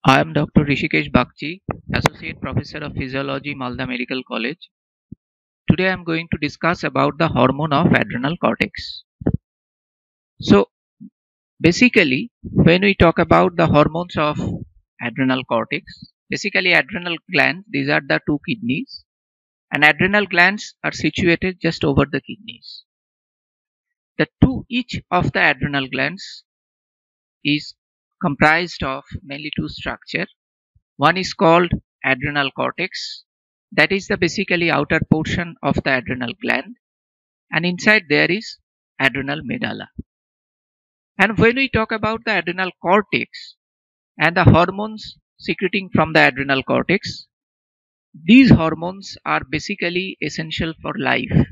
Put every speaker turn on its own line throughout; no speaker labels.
I am Dr. Rishikesh Bagchi, Associate Professor of Physiology, Malda Medical College. Today I am going to discuss about the hormone of adrenal cortex. So basically, when we talk about the hormones of adrenal cortex, basically adrenal glands, these are the two kidneys, and adrenal glands are situated just over the kidneys. Each of the adrenal glands is comprised of mainly two structures. One is called adrenal cortex, that is the basically outer portion of the adrenal gland, and inside there is adrenal medulla. And when we talk about the adrenal cortex and the hormones secreting from the adrenal cortex, these hormones are basically essential for life.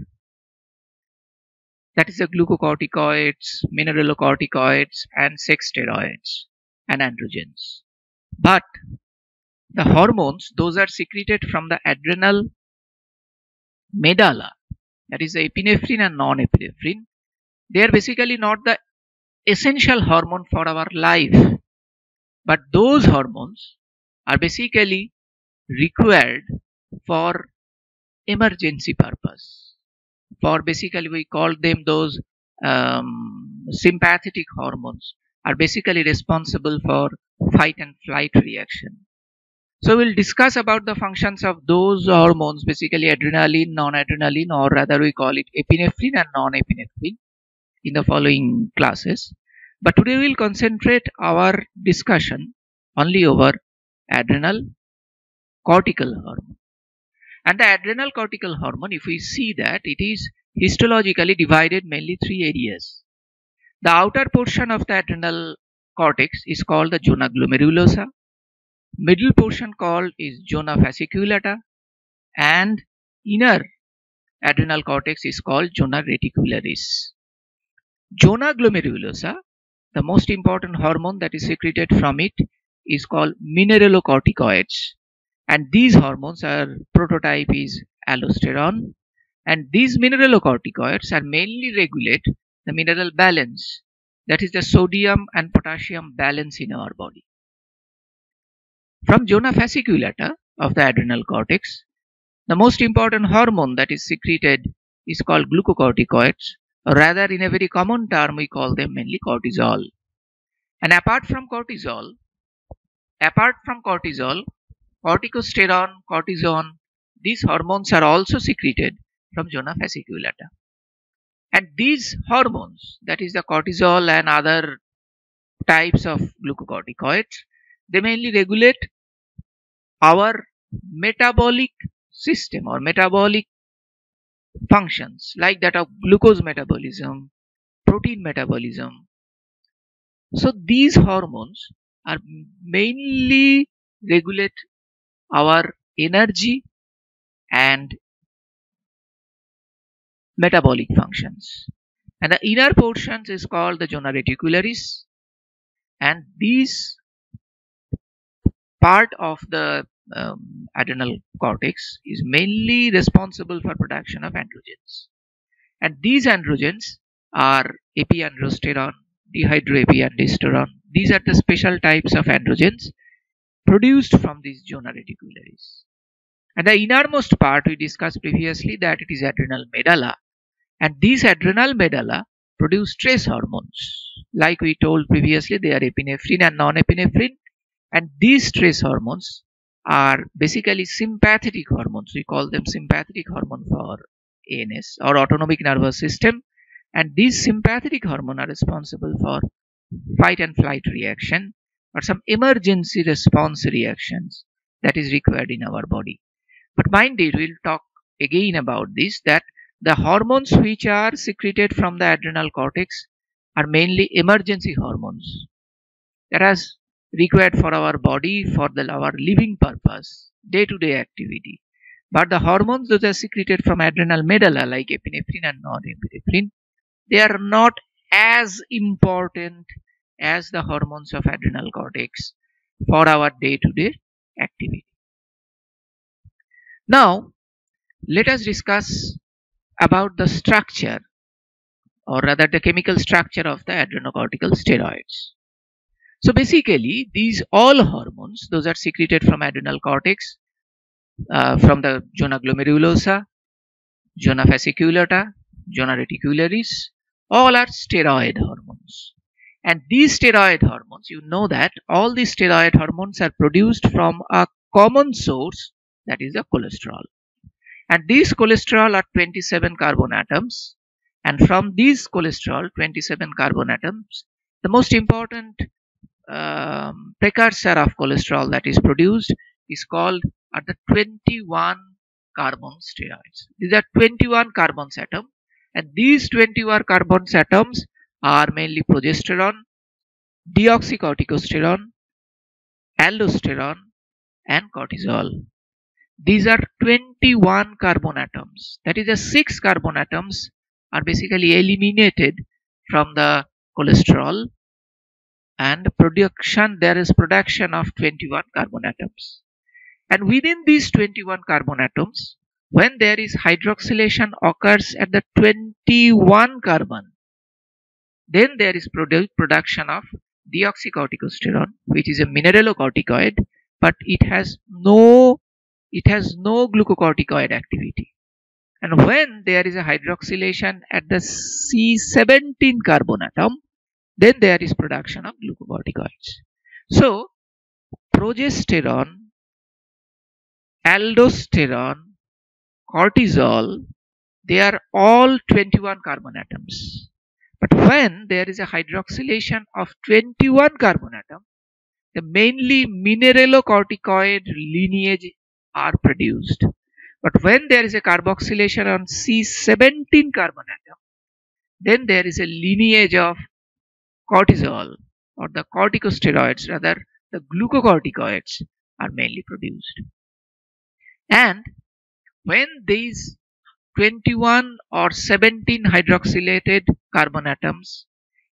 That is the glucocorticoids, mineralocorticoids, and sex steroids and androgens. But the hormones, those are secreted from the adrenal medulla, that is the epinephrine and non-epinephrine. They are basically not the essential hormone for our life, but those hormones are basically required for emergency purpose. For basically we call them those sympathetic hormones, are basically responsible for fight and flight reaction. So we'll discuss about the functions of those hormones, basically adrenaline, non-adrenaline, or rather we call it epinephrine and non-epinephrine, in the following classes. But today we'll concentrate our discussion only over adrenal cortical hormone. And the adrenal cortical hormone, if we see that, it is histologically divided mainly three areas. The outer portion of the adrenal cortex is called the zona glomerulosa. Middle portion called is zona fasciculata, and inner adrenal cortex is called zona reticularis. Zona glomerulosa, the most important hormone that is secreted from it is called mineralocorticoids, and these hormones are prototype is aldosterone, and these mineralocorticoids are mainly regulate the mineral balance, that is the sodium and potassium balance in our body. From zona fasciculata of the adrenal cortex, the most important hormone that is secreted is called glucocorticoids, or rather in a very common term we call them mainly cortisol. And apart from cortisol, corticosterone, cortisone, these hormones are also secreted from zona fasciculata. And these hormones, that is the cortisol and other types of glucocorticoids, they mainly regulate our metabolic system or metabolic functions, like that of glucose metabolism, protein metabolism. So these hormones are mainly regulate our energy and metabolic functions. And the inner portions is called the zona reticularis, and these part of the adrenal cortex is mainly responsible for production of androgens, and these androgens are epiandrosterone, dehydroepiandrosterone. These are the special types of androgens produced from these zona reticularis. And the innermost part we discussed previously, that it is adrenal medulla, and these adrenal medulla produce stress hormones. Like we told previously, they are epinephrine and non-epinephrine, and these stress hormones are basically sympathetic hormones. We call them sympathetic hormone for ANS or autonomic nervous system, and these sympathetic hormones are responsible for fight and flight reaction or some emergency response reactions that is required in our body. But mind it, we'll talk again about this, that the hormones which are secreted from the adrenal cortex are mainly emergency hormones, whereas required for our body for our living purpose, day-to-day activity. But the hormones that are secreted from adrenal medulla, like epinephrine and non-epinephrine, they are not as important as the hormones of adrenal cortex for our day-to-day activity. Now, let us discuss about the structure, or rather the chemical structure of the adrenocortical steroids. So basically these all hormones, those are secreted from adrenal cortex, from the zona glomerulosa, zona fasciculata, zona reticularis, all are steroid hormones. And these steroid hormones, you know that all these steroid hormones are produced from a common source, that is the cholesterol. And these cholesterol are 27 carbon atoms. And from these cholesterol, 27 carbon atoms, the most important precursor of cholesterol that is produced is called the 21 carbon steroids. These are 21 carbon atoms, and these 21 carbon atoms are mainly progesterone, deoxycorticosterone, aldosterone, and cortisol. These are 21 carbon atoms. That is, the 6 carbon atoms are basically eliminated from the cholesterol, and there is production of 21 carbon atoms. And within these 21 carbon atoms, when there is hydroxylation occurs at the 21 carbon, then there is production of deoxycorticosterone, which is a mineralocorticoid, but it has no glucocorticoid activity. And when there is a hydroxylation at the C17 carbon atom, then there is production of glucocorticoids. So progesterone, aldosterone, cortisol, they are all 21 carbon atoms. But when there is a hydroxylation of 21 carbon atom, the mainly mineralocorticoid lineage are produced. But when there is a carboxylation on C17 carbon atom, then there is a lineage of cortisol, or the corticosteroids, rather the glucocorticoids are mainly produced. And when these 21 or 17 hydroxylated carbon atoms,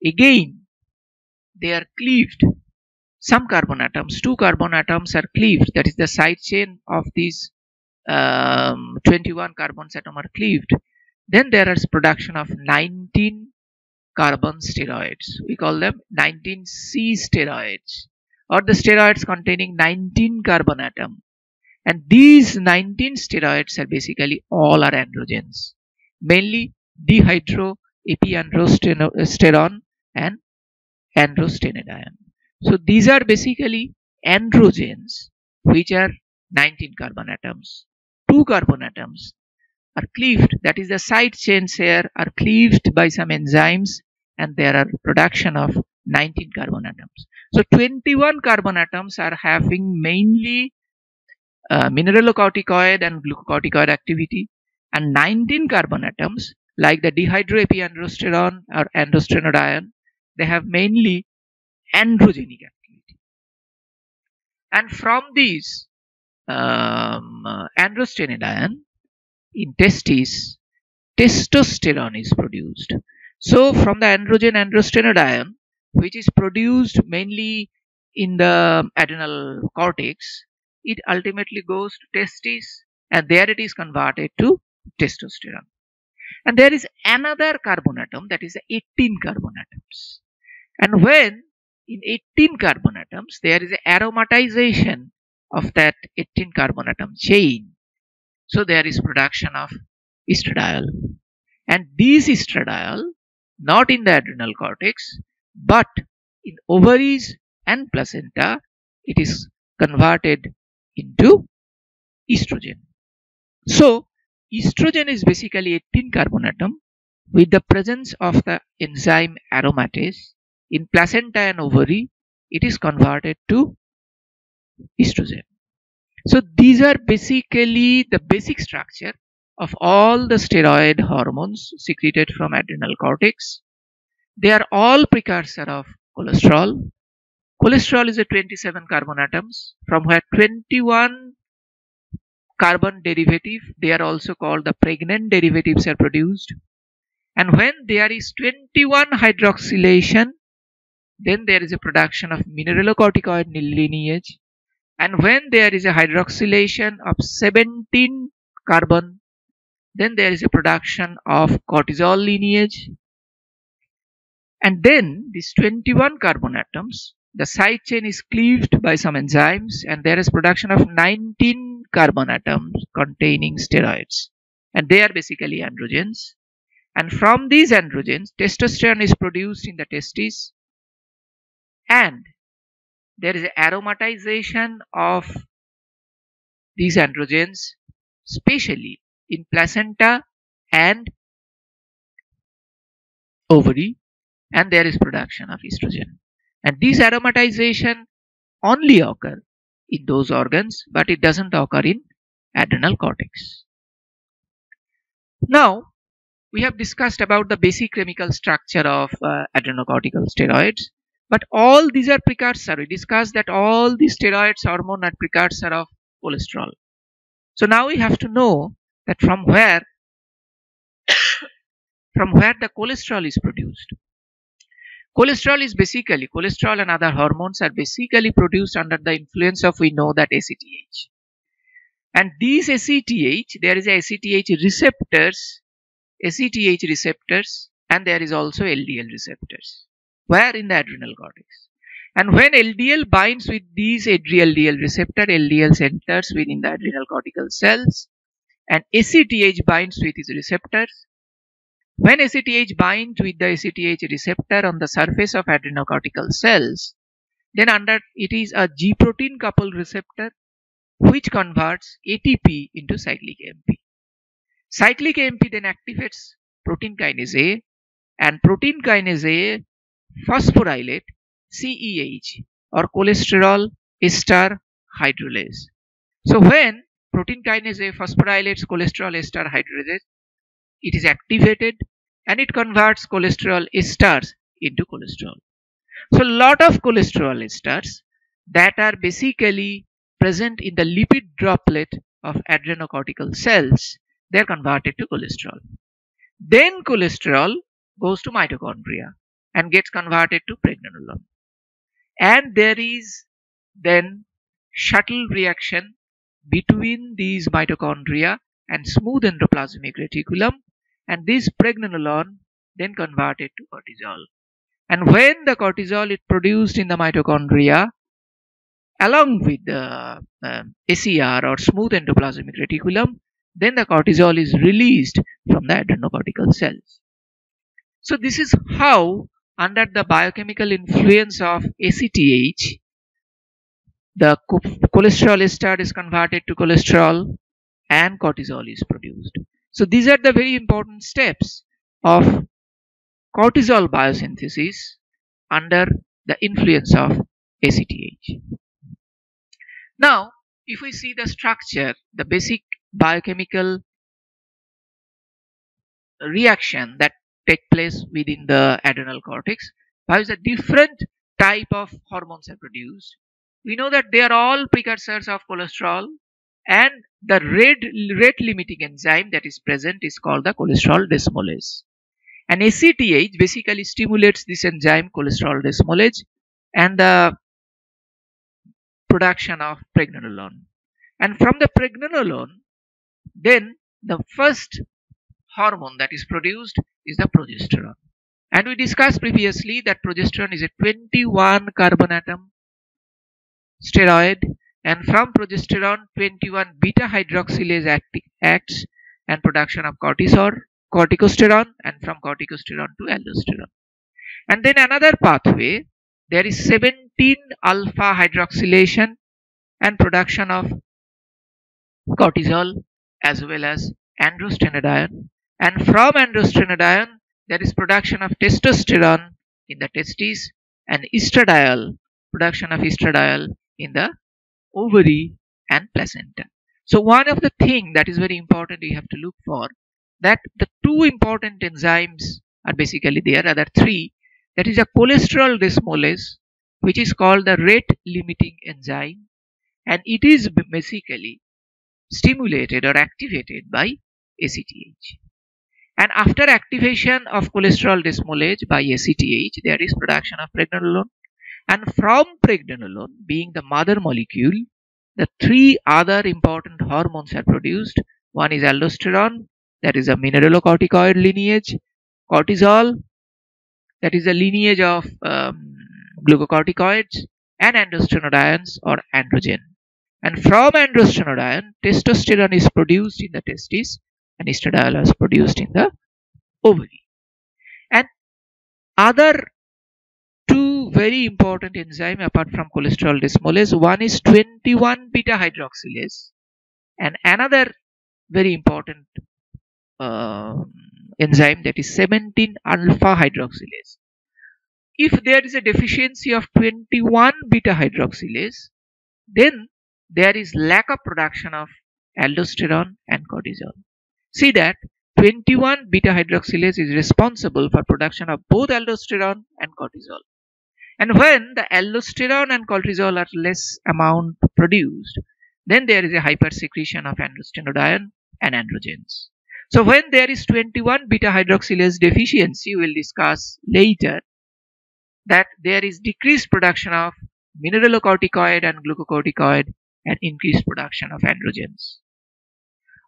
again they are cleaved, some carbon atoms, 2 carbon atoms are cleaved, that is the side chain of these 21 carbon atoms are cleaved, then there is production of 19 carbon steroids. We call them 19C steroids, or the steroids containing 19 carbon atom. And these 19 steroids are basically all are androgens, mainly dehydroepiandrosterone and androstenedione. So these are basically androgens, which are 19 carbon atoms. 2 carbon atoms are cleaved, that is the side chains here are cleaved by some enzymes, and there are production of 19 carbon atoms. So 21 carbon atoms are having mainly mineralocorticoid and glucocorticoid activity, and 19 carbon atoms like the dehydroepiandrosterone or androstenedione, they have mainly androgenic activity. And from these androstenedione, in testes, testosterone is produced. So from the androgen androstenedione, which is produced mainly in the adrenal cortex, it ultimately goes to testes, and there it is converted to testosterone. And there is another carbon atom, that is 18 carbon atoms. And when in 18 carbon atoms there is aromatization of that 18 carbon atom chain, so there is production of estradiol. And these estradiol, not in the adrenal cortex, but in ovaries and placenta, it is converted into estrogen. So estrogen is basically 18 carbon atom with the presence of the enzyme aromatase. In placenta and ovary, it is converted to estrogen. So these are basically the basic structure of all the steroid hormones secreted from adrenal cortex. They are all precursor of cholesterol. Cholesterol is a 27 carbon atoms, from where 21 carbon derivative, they are also called the pregnant derivatives, are produced. And when there is 21 hydroxylation, then there is a production of mineralocorticoid lineage. And when there is a hydroxylation of 17 carbon, then there is a production of cortisol lineage. And then these 21 carbon atoms, the side chain is cleaved by some enzymes, and there is production of 19 carbon atoms containing steroids, and they are basically androgens. And from these androgens, testosterone is produced in the testes, and there is aromatization of these androgens, especially in placenta and ovary, and there is production of estrogen. And this aromatization only occur in those organs, but it doesn't occur in adrenal cortex. Now, we have discussed about the basic chemical structure of adrenocortical steroids, but all these are precursor. We discussed that all these steroids hormone are precursor of cholesterol. So now we have to know that from where the cholesterol is produced. Cholesterol and other hormones are basically produced under the influence of, we know that, ACTH. And these ACTH, there is ACTH receptors, and there is also LDL receptors. Where? In the adrenal cortex. And when LDL binds with these LDL receptor, LDL enters within the adrenal cortical cells, and ACTH binds with its receptors. When ACTH binds with the ACTH receptor on the surface of adrenocortical cells, then under it is a G protein coupled receptor which converts ATP into cyclic AMP. Cyclic AMP then activates protein kinase A, and protein kinase A phosphorylate CEH, or cholesterol ester hydrolase. So when protein kinase A phosphorylates cholesterol ester hydrolase, it is activated and it converts cholesterol esters into cholesterol. So a lot of cholesterol esters that are basically present in the lipid droplet of adrenocortical cells, they are converted to cholesterol. Then cholesterol goes to mitochondria and gets converted to pregnenolone. And there is then shuttle reaction between these mitochondria and smooth endoplasmic reticulum, and this pregnenolone then converted to cortisol. And when the cortisol is produced in the mitochondria along with the SER, or smooth endoplasmic reticulum, then the cortisol is released from the adrenocortical cells. So this is how, under the biochemical influence of ACTH, the cholesterol ester is converted to cholesterol and cortisol is produced. So these are the very important steps of cortisol biosynthesis under the influence of ACTH. Now, if we see the structure, the basic biochemical reaction that take place within the adrenal cortex, how is a different type of hormones are produced. We know that they are all precursors of cholesterol, and the rate limiting enzyme that is present is called the cholesterol desmolase. And ACTH basically stimulates this enzyme cholesterol desmolase and the production of pregnenolone. And from the pregnenolone, then the first hormone that is produced is the progesterone. And we discussed previously that progesterone is a 21 carbon atom steroid, and from progesterone 21 beta hydroxylase acts and production of corticosterone, and from corticosterone to aldosterone. And then another pathway, there is 17 alpha hydroxylation and production of cortisol as well as androstenedione, and from androstenedione there is production of testosterone in the testes, and estradiol, production of estradiol in the ovary and placenta. So one of the things that is very important you have to look for, that the two important enzymes are basically there, other three, that is a cholesterol desmolase, which is called the rate limiting enzyme, and it is basically stimulated or activated by ACTH. And after activation of cholesterol desmolase by ACTH, there is production of pregnenolone, and from pregnenolone, being the mother molecule, the three other important hormones are produced. One is aldosterone, that is a mineralocorticoid lineage; cortisol, that is a lineage of glucocorticoids, and androstenedione or androgen. And from androstenedione, testosterone is produced in the testis and estradiol is produced in the ovary. And other two very important enzymes apart from cholesterol desmolase, one is 21 beta hydroxylase and another very important enzyme, that is 17 alpha hydroxylase. If there is a deficiency of 21 beta hydroxylase, then there is lack of production of aldosterone and cortisol. See that 21 beta hydroxylase is responsible for production of both aldosterone and cortisol. And when the aldosterone and cortisol are less amount produced, then there is a hypersecretion of androstenedione and androgens. So when there is 21 beta hydroxylase deficiency, we will discuss later that there is decreased production of mineralocorticoid and glucocorticoid and increased production of androgens.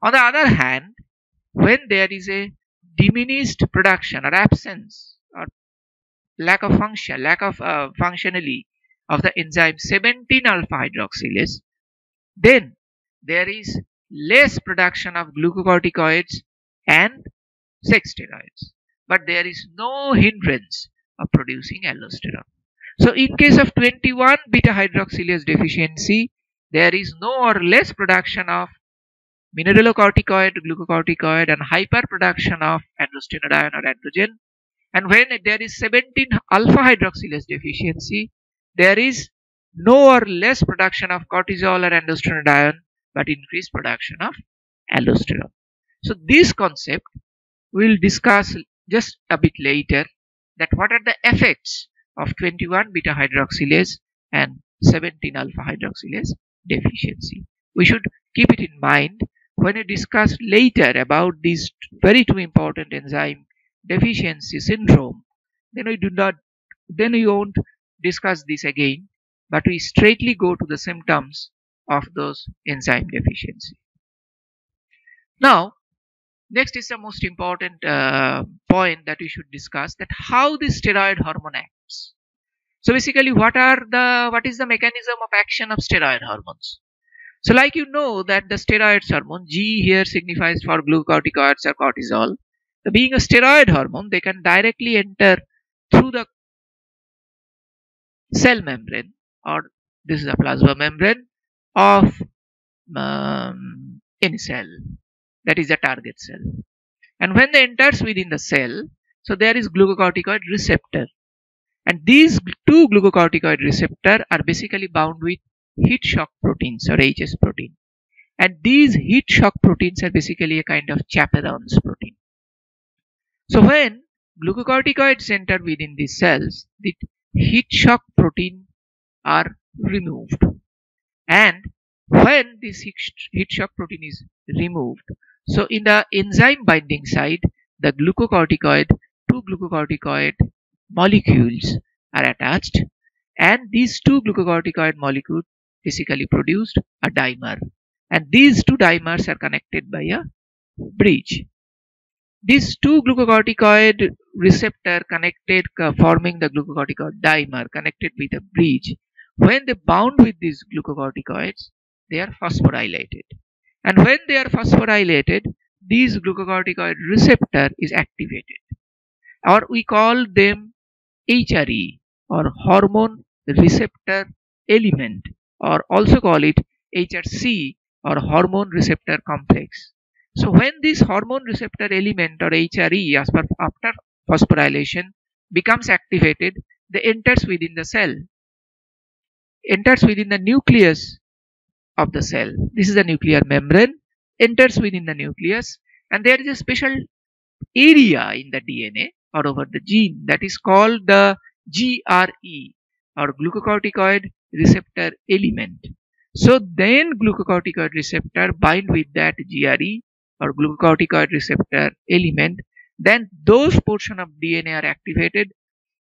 On the other hand, when there is a diminished production or absence or lack of functionality of the enzyme 17 alpha hydroxylase, then there is less production of glucocorticoids and sex steroids, but there is no hindrance of producing aldosterone. So in case of 21 beta hydroxylase deficiency, there is no or less production of mineralocorticoid, glucocorticoid and hyperproduction of androstenedione or androgen. And when there is 17 alpha hydroxylase deficiency, there is no or less production of cortisol or androstenedione but increased production of aldosterone. So this concept we will discuss just a bit later, that what are the effects of 21 beta hydroxylase and 17 alpha hydroxylase deficiency. We should keep it in mind when we discuss later about these very two important enzyme deficiency syndrome. Then we won't discuss this again, but we straightly go to the symptoms of those enzyme deficiency. Now next is the most important point that we should discuss, that how the steroid hormone acts. So basically what is the mechanism of action of steroid hormones? So like you know that the steroid hormone, G here signifies for glucocorticoids or cortisol. So being a steroid hormone, they can directly enter through the cell membrane, or this is a plasma membrane of any cell, that is the target cell. And when they enters within the cell, so there is glucocorticoid receptor, and these two glucocorticoid receptor are basically bound with heat shock proteins or HS protein, and these heat shock proteins are basically a kind of chaperones protein. So when glucocorticoids enter within these cells, the heat shock protein are removed, and when this heat shock protein is removed, so in the enzyme binding site, the two glucocorticoid molecules are attached, and these two glucocorticoid molecules basically produced a dimer, and these two dimers are connected by a bridge. These two glucocorticoid receptor connected, forming the glucocorticoid dimer connected with a bridge. When they bound with these glucocorticoids, they are phosphorylated, and when they are phosphorylated, these glucocorticoid receptor is activated, or we call them HRE or hormone receptor element, or also call it HRC or hormone receptor complex. So when this hormone receptor element or HRE after phosphorylation becomes activated, they enters within the cell, enters within the nucleus of the cell. This is the nuclear membrane, enters within the nucleus, and there is a special area in the DNA or over the gene that is called the GRE or glucocorticoid receptor element. So then glucocorticoid receptor bind with that GRE or glucocorticoid receptor element, then those portion of DNA are activated,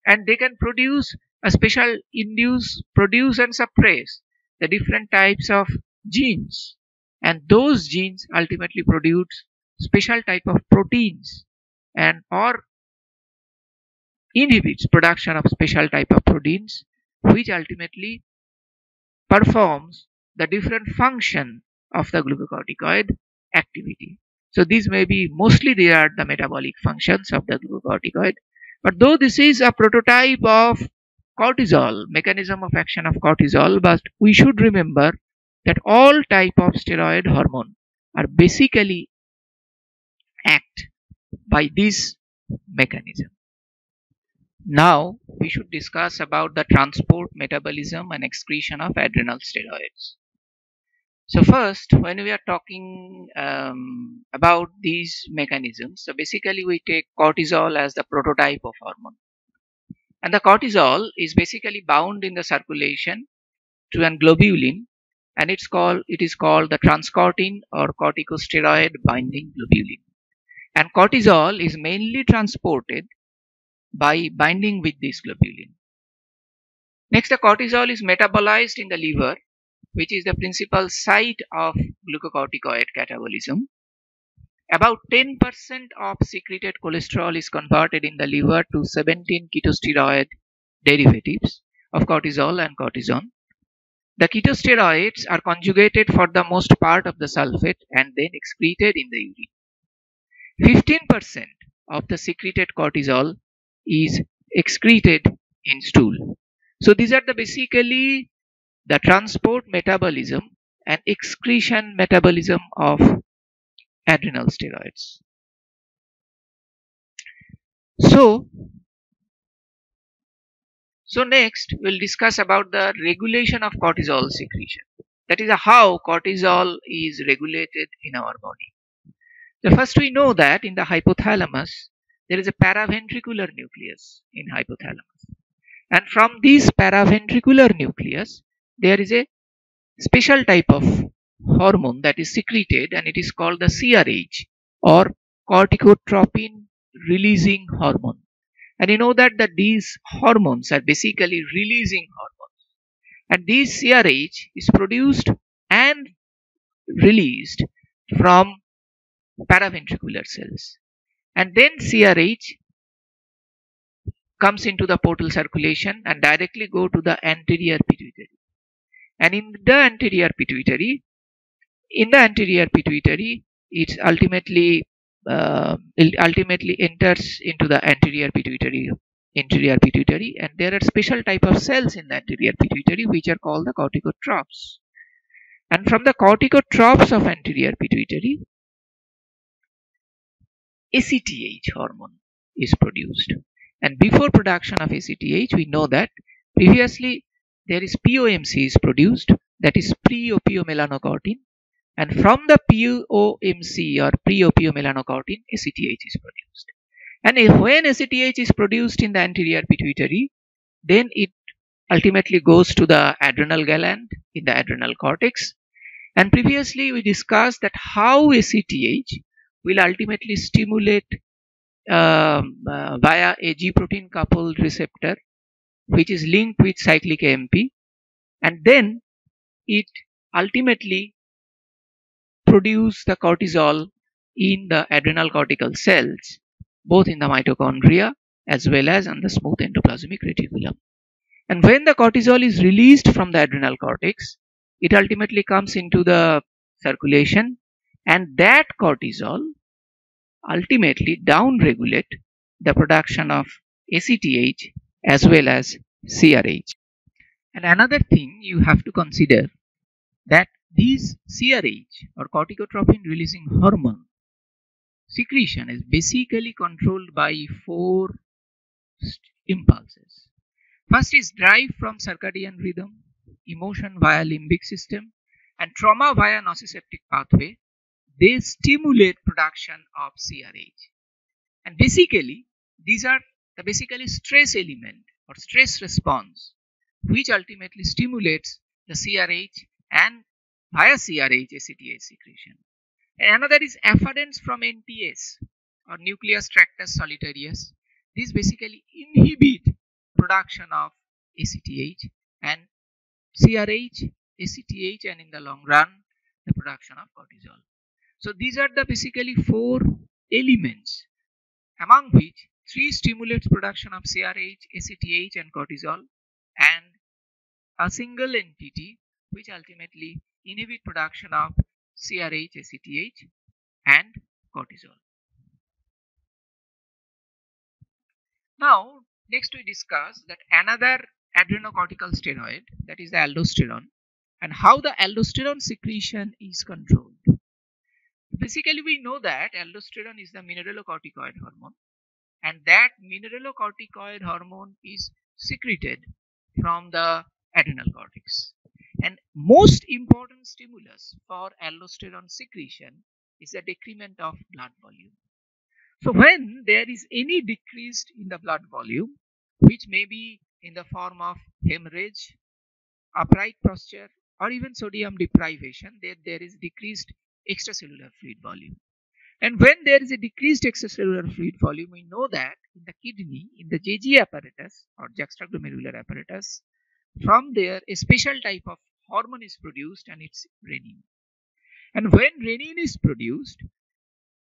and they can produce a special produce and suppress the different types of genes, and those genes ultimately produce special type of proteins and or inhibits production of special type of proteins which ultimately performs the different function of the glucocorticoid activity. So these may be mostly they are the metabolic functions of the glucocorticoid. But though this is a prototype of cortisol, mechanism of action of cortisol, but we should remember that all type of steroid hormone are basically act by this mechanism. Now we should discuss about the transport, metabolism and excretion of adrenal steroids. So first, when we are talking about these mechanisms, so basically we take cortisol as the prototype of hormone. And the cortisol is basically bound in the circulation to an globulin, and it is called the transcortin or corticosteroid binding globulin. And cortisol is mainly transported by binding with this globulin. Next, the cortisol is metabolized in the liver, which is the principal site of glucocorticoid catabolism. About 10% of secreted cholesterol is converted in the liver to 17 ketosteroid derivatives of cortisol and cortisone. The ketosteroids are conjugated for the most part of the sulfate and then excreted in the urine. 15% of the secreted cortisol is excreted in stool. So these are basically the transport metabolism and excretion metabolism of adrenal steroids. So next we'll discuss about the regulation of cortisol secretion. That is how cortisol is regulated in our body. So first we know that in the hypothalamus there is a paraventricular nucleus in hypothalamus. And from this paraventricular nucleus there is a special type of hormone that is secreted, and it is called the CRH or corticotropin releasing hormone. And you know that these hormones are basically releasing hormones, and this CRH is produced and released from paraventricular cells, and then CRH comes into the portal circulation and directly go to the anterior pituitary. And in the anterior pituitary, it ultimately enters into the anterior pituitary, and there are special type of cells in the anterior pituitary which are called the corticotrophs. And from the corticotrophs of anterior pituitary, ACTH hormone is produced. And before production of ACTH, we know that previously there is POMC is produced, that is pre-opiomelanocortin, and from the POMC or pre-opiomelanocortin, ACTH is produced. And when ACTH is produced in the anterior pituitary, then it ultimately goes to the adrenal gland in the adrenal cortex. And previously we discussed that how ACTH will ultimately stimulate via a G protein coupled receptor which is linked with cyclic AMP, and then it ultimately produce the cortisol in the adrenal cortical cells, both in the mitochondria as well as on the smooth endoplasmic reticulum. And when the cortisol is released from the adrenal cortex, it ultimately comes into the circulation, and that cortisol ultimately downregulate the production of ACTH as well as CRH. And another thing you have to consider that this CRH or corticotropin releasing hormone secretion is basically controlled by 4 impulses. First is drive from circadian rhythm, emotion via limbic system, and trauma via nociceptive pathway. They stimulate production of CRH. And basically these are the basically stress element or stress response which ultimately stimulates the CRH and via CRH ACTH secretion. And another is afferents from NTS or nucleus tractus solitarius. These basically inhibit production of ACTH and CRH, ACTH, and in the long run the production of cortisol. So these are the basically 4 elements, among which 3 stimulates production of CRH, ACTH, and cortisol, and a single entity which ultimately inhibit production of CRH, ACTH and cortisol. Now, next we discuss that another adrenocortical steroid, that is the aldosterone, and how the aldosterone secretion is controlled. Basically, we know that aldosterone is the mineralocorticoid hormone, and that mineralocorticoid hormone is secreted from the adrenal cortex. And most important stimulus for aldosterone secretion is the decrement of blood volume. So when there is any decrease in the blood volume, which may be in the form of hemorrhage, upright posture, or even sodium deprivation, there is decreased extracellular fluid volume. And when there is a decreased extracellular fluid volume, we know that in the kidney, in the JG apparatus or juxtaglomerular apparatus, from there a special type of hormone is produced, and it's renin. And when renin is produced,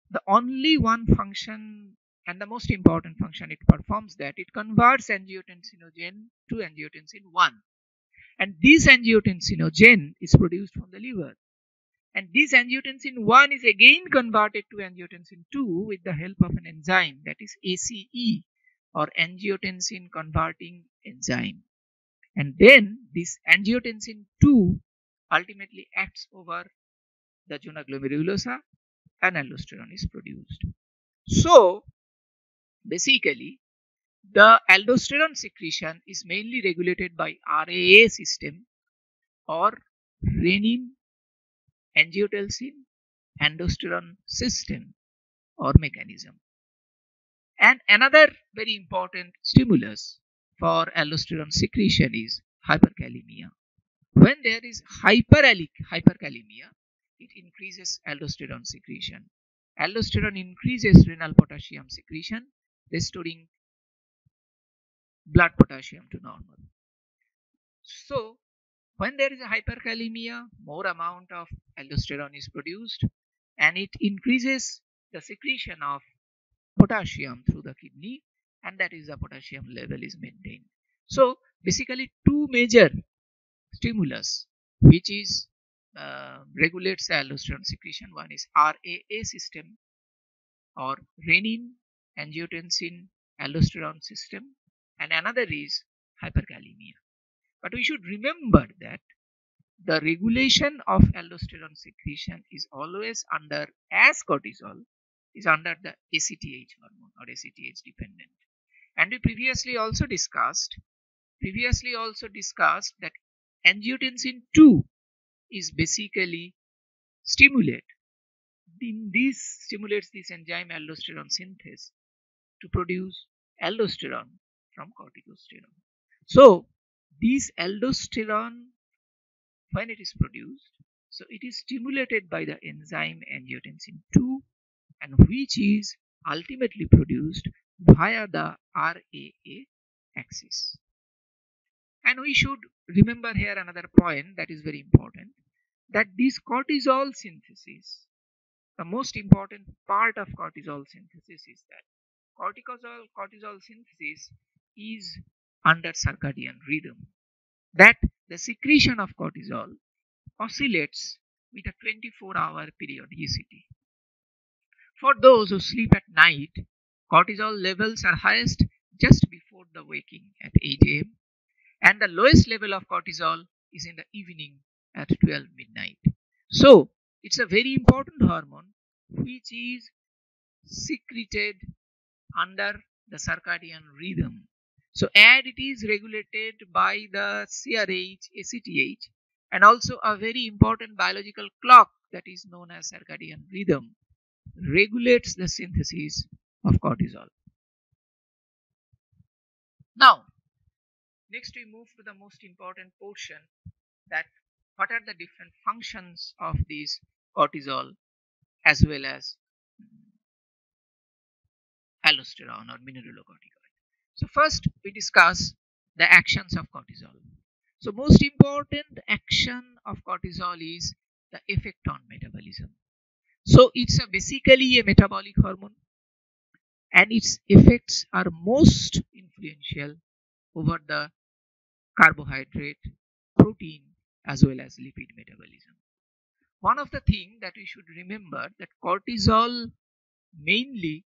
the only one function and the most important function it performs, that it converts angiotensinogen to angiotensin 1. And this angiotensinogen is produced from the liver. And this angiotensin 1 is again converted to angiotensin 2 with the help of an enzyme, that is ACE, or angiotensin converting enzyme. And then this angiotensin 2 ultimately acts over the zona glomerulosa and aldosterone is produced. So basically, the aldosterone secretion is mainly regulated by RAA system or renin, angiotensin, aldosterone system or mechanism. And another very important stimulus for aldosterone secretion is hyperkalemia. When there is hyperkalemia, it increases aldosterone secretion. Aldosterone increases renal potassium secretion, restoring blood potassium to normal. So when there is a hyperkalemia, more amount of aldosterone is produced, and it increases the secretion of potassium through the kidney, and that is the potassium level is maintained. So basically two major stimulus which is regulates the aldosterone secretion. One is RAA system or renin, angiotensin, aldosterone system, and another is hyperkalemia. But we should remember that the regulation of aldosterone secretion is always under, as cortisol is under the ACTH hormone or ACTH dependent. And we previously also discussed that angiotensin 2 is basically stimulates this enzyme aldosterone synthase to produce aldosterone from corticosterone. So this aldosterone, when it is produced, so it is stimulated by the enzyme angiotensin 2, and which is ultimately produced via the RAA axis. And we should remember here another point that is very important, that this cortisol synthesis, the most important part of cortisol synthesis is that cortisol synthesis is under circadian rhythm, that the secretion of cortisol oscillates with a 24-hour periodicity. For those who sleep at night, cortisol levels are highest just before the waking at 8 a.m. and the lowest level of cortisol is in the evening at 12 midnight. So it's a very important hormone which is secreted under the circadian rhythm. So and it is regulated by the CRH, ACTH, and also a very important biological clock that is known as circadian rhythm regulates the synthesis of cortisol. Now, next we move to the most important portion, that what are the different functions of this cortisol as well as aldosterone or mineralocorticoid. So first we discuss the actions of cortisol. So most important action of cortisol is the effect on metabolism. So it's basically a metabolic hormone, and its effects are most influential over the carbohydrate protein as well as lipid metabolism. One of the things that we should remember that cortisol mainly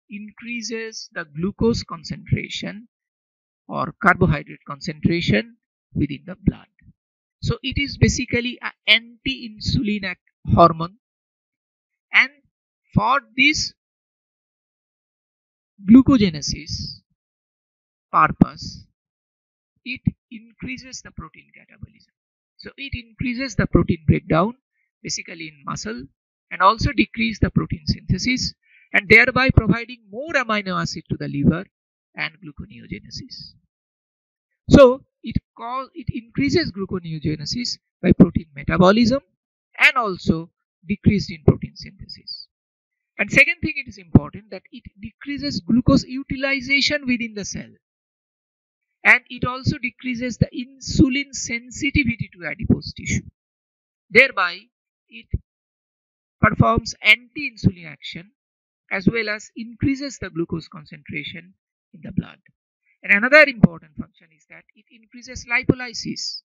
increases the glucose concentration or carbohydrate concentration within the blood. So it is basically an anti-insulin hormone, and for this glucogenesis purpose, it increases the protein catabolism. So it increases the protein breakdown basically in muscle and also decrease the protein synthesis and thereby providing more amino acid to the liver and gluconeogenesis. So it increases gluconeogenesis by protein metabolism and also decreased in protein synthesis. And second thing, it is important that it decreases glucose utilization within the cell, and it also decreases the insulin sensitivity to adipose tissue. Thereby it performs anti-insulin action as well as increases the glucose concentration in the blood. And another important function is that it increases lipolysis,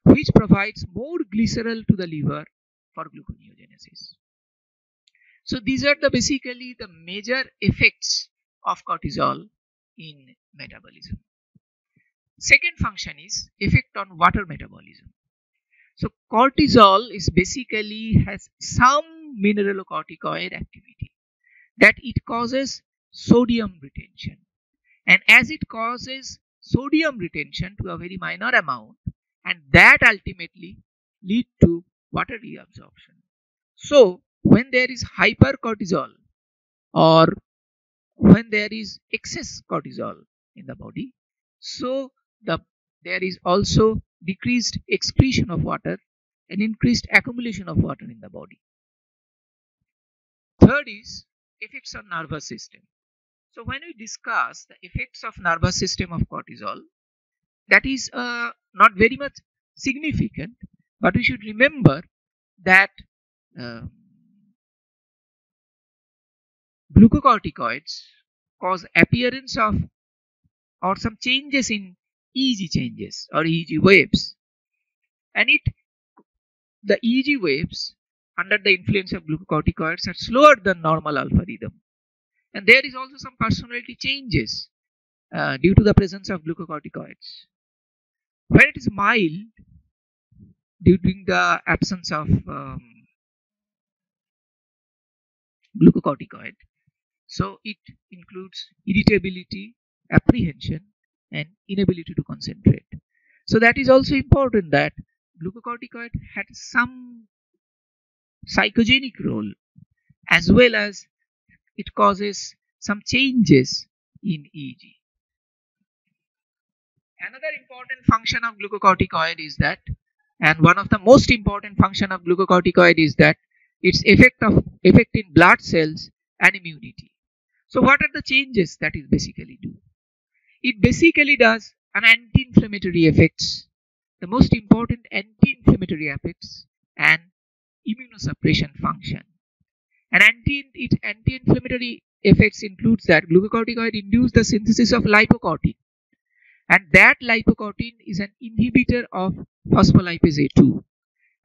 which provides more glycerol to the liver for gluconeogenesis. So these are basically the major effects of cortisol in metabolism. Second function is effect on water metabolism. So cortisol is basically has some mineralocorticoid activity that it causes sodium retention, and as it causes sodium retention to a very minor amount, and that ultimately lead to water reabsorption. So when there is hypercortisol or when there is excess cortisol in the body, so there is also decreased excretion of water and increased accumulation of water in the body. Third is effects on nervous system. So when we discuss the effects of nervous system of cortisol, that is not very much significant, but we should remember that glucocorticoids cause appearance of or some changes in EEG changes or EEG waves, and the EEG waves under the influence of glucocorticoids are slower than normal alpha rhythm, and there is also some personality changes due to the presence of glucocorticoids. When it is mild during the absence of glucocorticoid, so it includes irritability, apprehension, and inability to concentrate. So that is also important that glucocorticoid had some psychogenic role as well as it causes some changes in EEG. Another important function of glucocorticoid is that, and one of the most important function of glucocorticoid is that its effect in blood cells and immunity. So what are the changes that it basically do? It basically does an anti-inflammatory effects, the most important anti-inflammatory effects and immunosuppression function. And anti-inflammatory effects includes that glucocorticoid induce the synthesis of lipocortin, and that lipocortin is an inhibitor of phospholipase A2.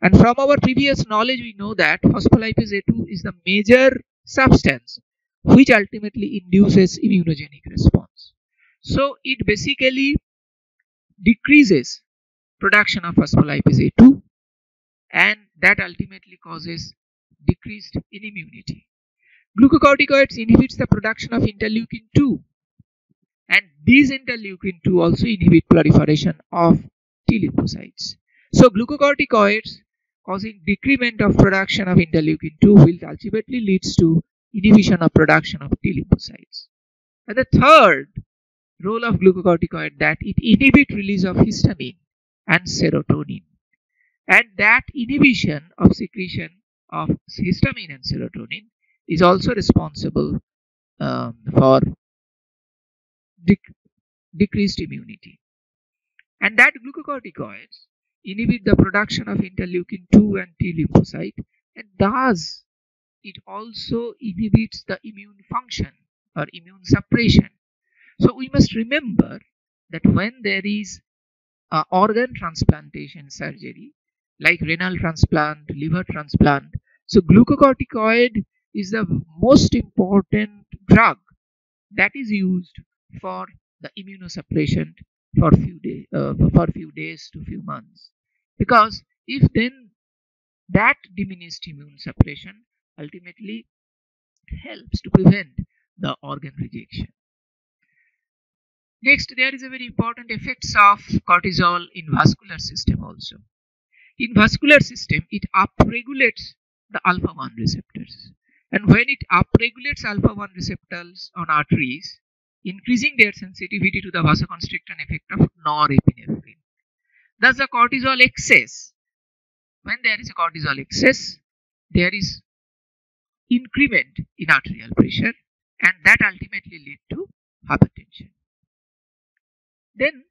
And from our previous knowledge, we know that phospholipase A2 is the major substance which ultimately induces immunogenic response. So it basically decreases production of phospholipase A2, and that ultimately causes decreased in immunity. Glucocorticoids inhibits the production of interleukin 2, and these interleukin 2 also inhibit proliferation of T lymphocytes. So glucocorticoids causing decrement of production of interleukin 2 will ultimately leads to inhibition of production of T lymphocytes. And the third role of glucocorticoid that it inhibits release of histamine and serotonin, and that inhibition of secretion of histamine and serotonin is also responsible for decreased immunity. And that glucocorticoids inhibit the production of interleukin 2 and T lymphocyte, and thus it also inhibits the immune function or immune suppression. So we must remember that when there is organ transplantation surgery like renal transplant, liver transplant. So glucocorticoid is the most important drug that is used for the immunosuppression for few days to few months, because if then that diminished immune suppression ultimately helps to prevent the organ rejection. Next, there is a very important effects of cortisol in vascular system also. In vascular system, it upregulates the alpha 1 receptors. And when it upregulates alpha 1 receptors on arteries, increasing their sensitivity to the vasoconstricting effect of norepinephrine. Thus, the cortisol excess, when there is a cortisol excess, there is increment in arterial pressure, and that ultimately lead to hypertension. Then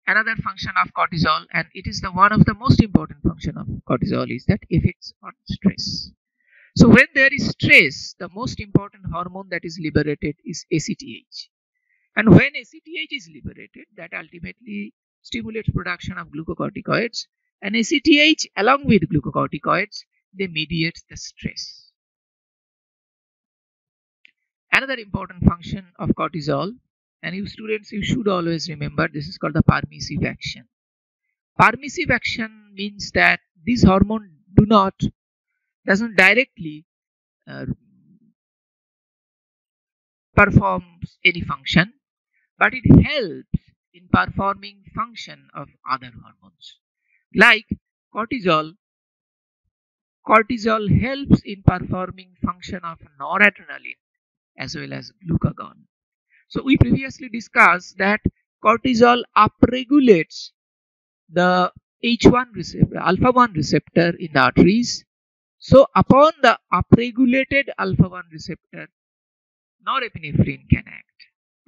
another function of cortisol, and it is the one of the most important function of cortisol, is that effects on stress. So when there is stress, the most important hormone that is liberated is ACTH. And when ACTH is liberated, that ultimately stimulates production of glucocorticoids, and ACTH along with glucocorticoids, they mediate the stress. Another important function of cortisol, and you students, you should always remember, this is called the permissive action. Permissive action means that this hormone doesn't directly performs any function, but it helps in performing function of other hormones. Like cortisol helps in performing function of noradrenaline as well as glucagon. So we previously discussed that cortisol upregulates the H1 receptor, alpha 1 receptor in the arteries. So upon the upregulated alpha 1 receptor, norepinephrine can act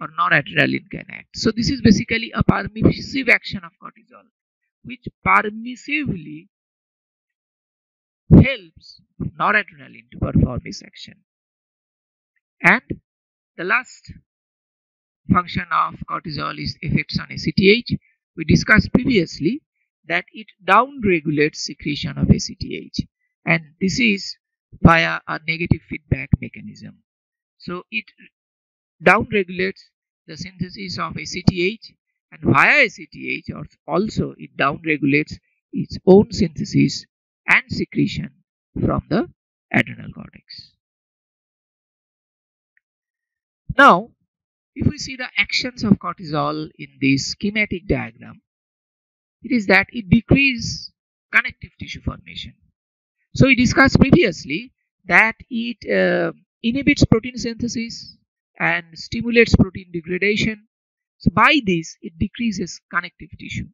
or noradrenaline can act. So this is basically a permissive action of cortisol, which permissively helps noradrenaline to perform this action. And the last function of cortisol is effects on ACTH. We discussed previously that it downregulates secretion of ACTH, and this is via a negative feedback mechanism. So it downregulates the synthesis of ACTH, and via ACTH also it downregulates its own synthesis and secretion from the adrenal cortex. Now, if we see the actions of cortisol in this schematic diagram, it is that it decreases connective tissue formation. So we discussed previously that it inhibits protein synthesis and stimulates protein degradation. So by this, it decreases connective tissue,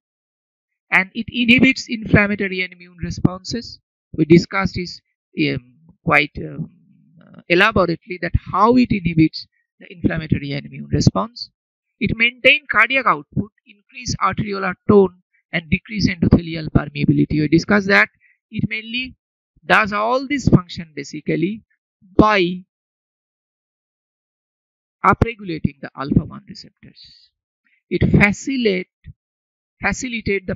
and it inhibits inflammatory and immune responses. We discussed this quite elaborately, that how it inhibits the inflammatory and immune response. It maintains cardiac output, increase arteriolar tone, and decrease endothelial permeability. We discussed that it mainly does all this function basically by upregulating the alpha 1 receptors. It facilitates the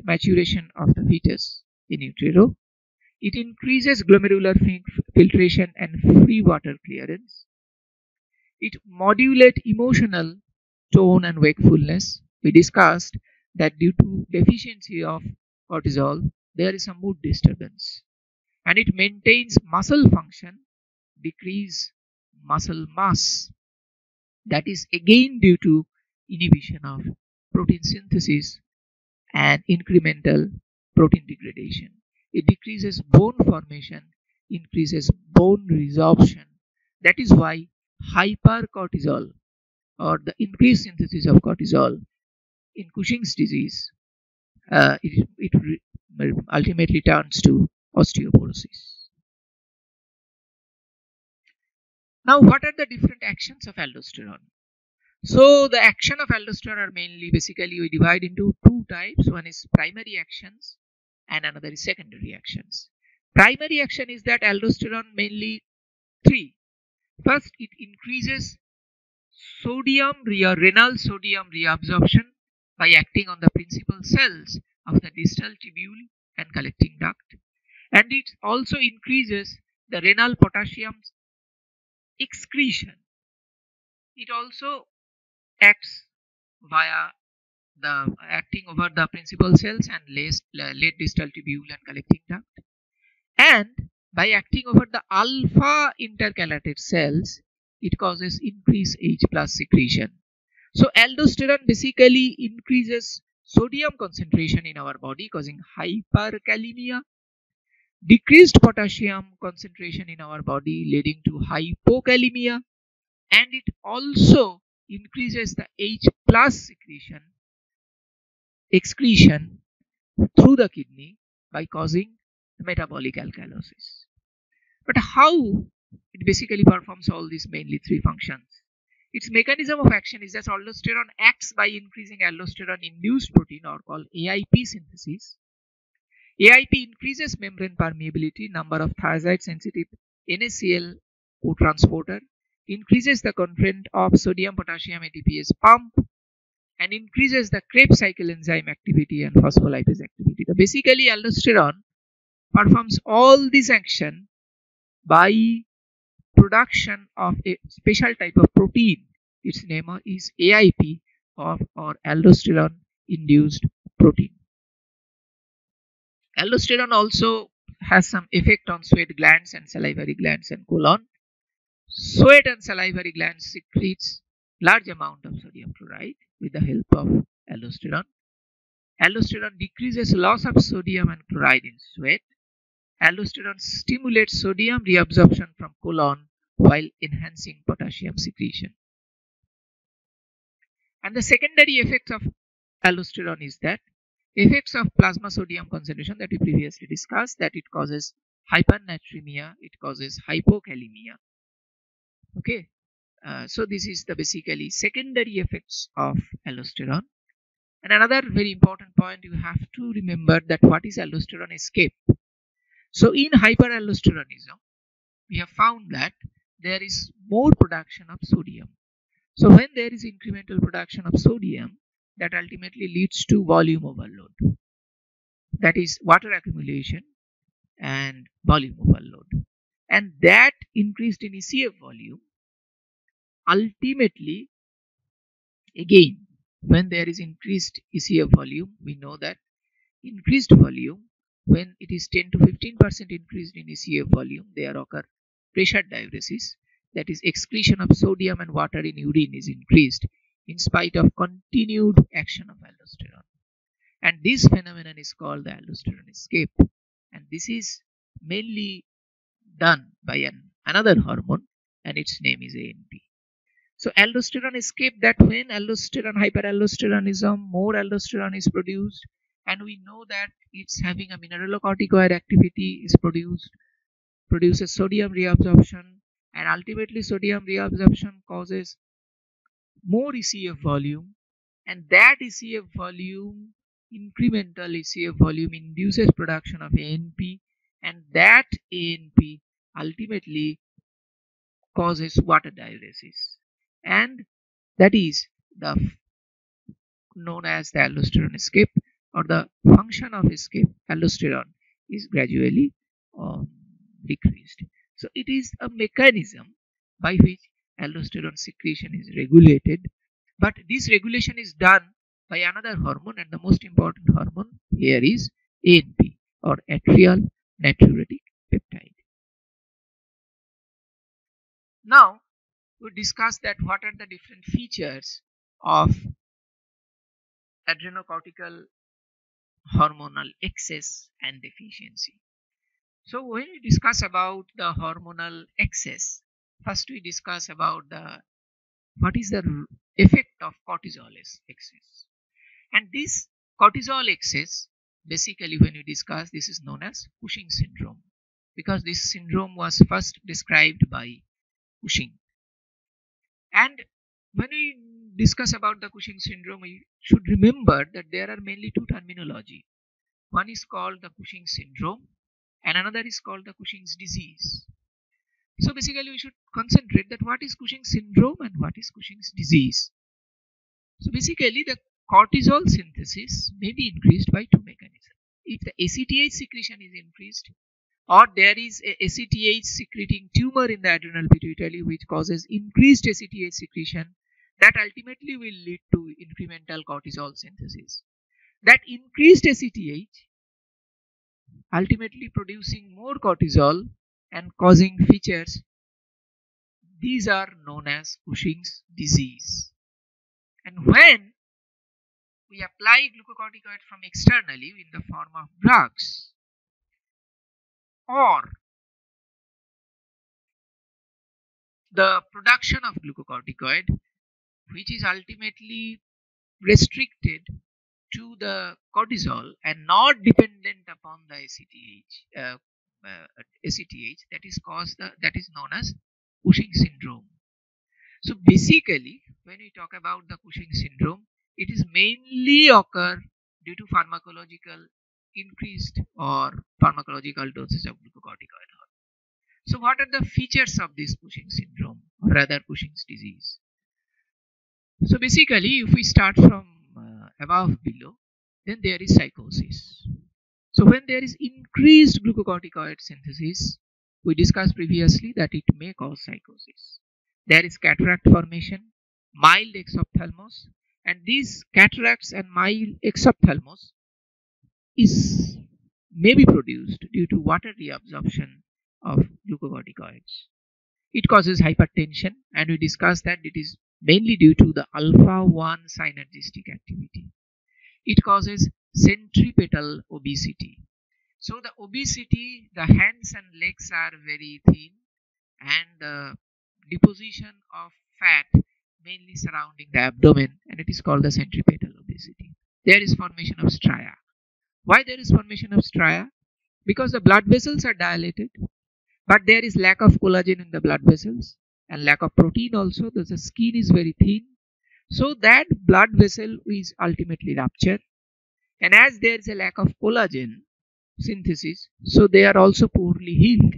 maturation of the fetus in utero. It increases glomerular filtration and free water clearance. It modulates emotional tone and wakefulness. We discussed that due to deficiency of cortisol, there is a mood disturbance. And it maintains muscle function, decrease muscle mass. That is again due to inhibition of protein synthesis and incremental protein degradation. It decreases bone formation, increases bone resorption. That is why hypercortisol, or the increased synthesis of cortisol in Cushing's disease, it ultimately turns to osteoporosis. Now, what are the different actions of aldosterone? So the action of aldosterone are mainly, basically we divide into two types. One is primary actions and another is secondary actions. Primary action is that aldosterone mainly three. First, it increases renal sodium reabsorption by acting on the principal cells of the distal tubule and collecting duct, and it also increases the renal potassium excretion. It also acts via the acting over the principal cells and late distal tubule and collecting duct, and by acting over the alpha intercalated cells, it causes increased H plus secretion. So aldosterone basically increases sodium concentration in our body, causing hyperkalemia, decreased potassium concentration in our body, leading to hypokalemia, and it also increases the H plus excretion through the kidney by causing metabolic alkalosis. But how it basically performs all these mainly three functions? Its mechanism of action is that aldosterone acts by increasing aldosterone induced protein, or called AIP synthesis. AIP increases membrane permeability, number of thiazide sensitive NaCl cotransporter, increases the content of sodium potassium ATPase pump, and increases the Krebs cycle enzyme activity and phospholipase activity. So basically aldosterone performs all this action by production of a special type of protein. Its name is AIP, or aldosterone induced protein. Aldosterone also has some effect on sweat glands and salivary glands and colon. Sweat and salivary glands secretes large amount of sodium chloride with the help of aldosterone. Aldosterone decreases loss of sodium and chloride in sweat. Aldosterone stimulates sodium reabsorption from colon while enhancing potassium secretion. And the secondary effects of aldosterone is that effects of plasma sodium concentration that we previously discussed, that it causes hypernatremia, it causes hypokalemia. Okay, so this is the basically secondary effects of aldosterone. And another very important point, you have to remember that what is aldosterone escape. So in hyperaldosteronism, we have found that there is more production of sodium. So when there is incremental production of sodium, that ultimately leads to volume overload. That is water accumulation and volume overload. And that increased in ECF volume ultimately, again, when there is increased ECF volume, we know that increased volume, when it is 10 to 15% increased in ECF volume, there occur pressure diuresis, that is excretion of sodium and water in urine is increased in spite of continued action of aldosterone. And this phenomenon is called the aldosterone escape, and this is mainly done by another hormone, and its name is ANP. So aldosterone escape, that when aldosterone hyperaldosteronism, more aldosterone is produced, and we know that it's having a mineralocorticoid activity, is produces sodium reabsorption, and ultimately sodium reabsorption causes more ECF volume, and that ECF volume, incremental ECF volume, induces production of ANP, and that ANP ultimately causes water diuresis, and that is the known as the aldosterone escape, or the function of escape. Aldosterone is gradually decreased. So it is a mechanism by which aldosterone secretion is regulated, but this regulation is done by another hormone, and the most important hormone here is ANP, or atrial natriuretic peptide. Now we discuss that what are the different features of adrenocortical hormonal excess and deficiency. So when we discuss about the hormonal excess, first we discuss about what is the effect of cortisol excess. And this cortisol excess, basically when we discuss, this is known as Cushing syndrome, because this syndrome was first described by Cushing. And when we discuss about the Cushing syndrome, we should remember that there are mainly two terminology. One is called the Cushing syndrome, and another is called the Cushing's disease. So basically we should concentrate that what is Cushing syndrome and what is Cushing's disease. So basically the cortisol synthesis may be increased by two mechanisms. If the ACTH secretion is increased, or there is a ACTH secreting tumor in the adrenal pituitary which causes increased ACTH secretion, that ultimately will lead to incremental cortisol synthesis. That increased ACTH ultimately producing more cortisol and causing features, these are known as Cushing's disease. And when we apply glucocorticoid from externally in the form of drugs, or the production of glucocorticoid which is ultimately restricted to the cortisol and not dependent upon the ACTH, that is known as Cushing syndrome. So basically, when we talk about the Cushing syndrome, it is mainly occur due to pharmacological increased or pharmacological doses of glucocorticoid. So what are the features of this Cushing syndrome, or rather Cushing's disease? So basically, if we start from above below, then there is psychosis. So when there is increased glucocorticoid synthesis, we discussed previously that it may cause psychosis. There is cataract formation, mild exophthalmos, and these cataracts and mild exophthalmos may be produced due to water reabsorption of glucocorticoids. It causes hypertension, and we discussed that it is mainly due to the alpha-1 synergistic activity. It causes centripetal obesity. So the obesity, the hands and legs are very thin, and the deposition of fat mainly surrounding the abdomen, and it is called the centripetal obesity. There is formation of stria. Why there is formation of stria? Because the blood vessels are dilated, but there is lack of collagen in the blood vessels and lack of protein also. The skin is very thin, so that blood vessel is ultimately ruptured, and as there is a lack of collagen synthesis, so they are also poorly healed,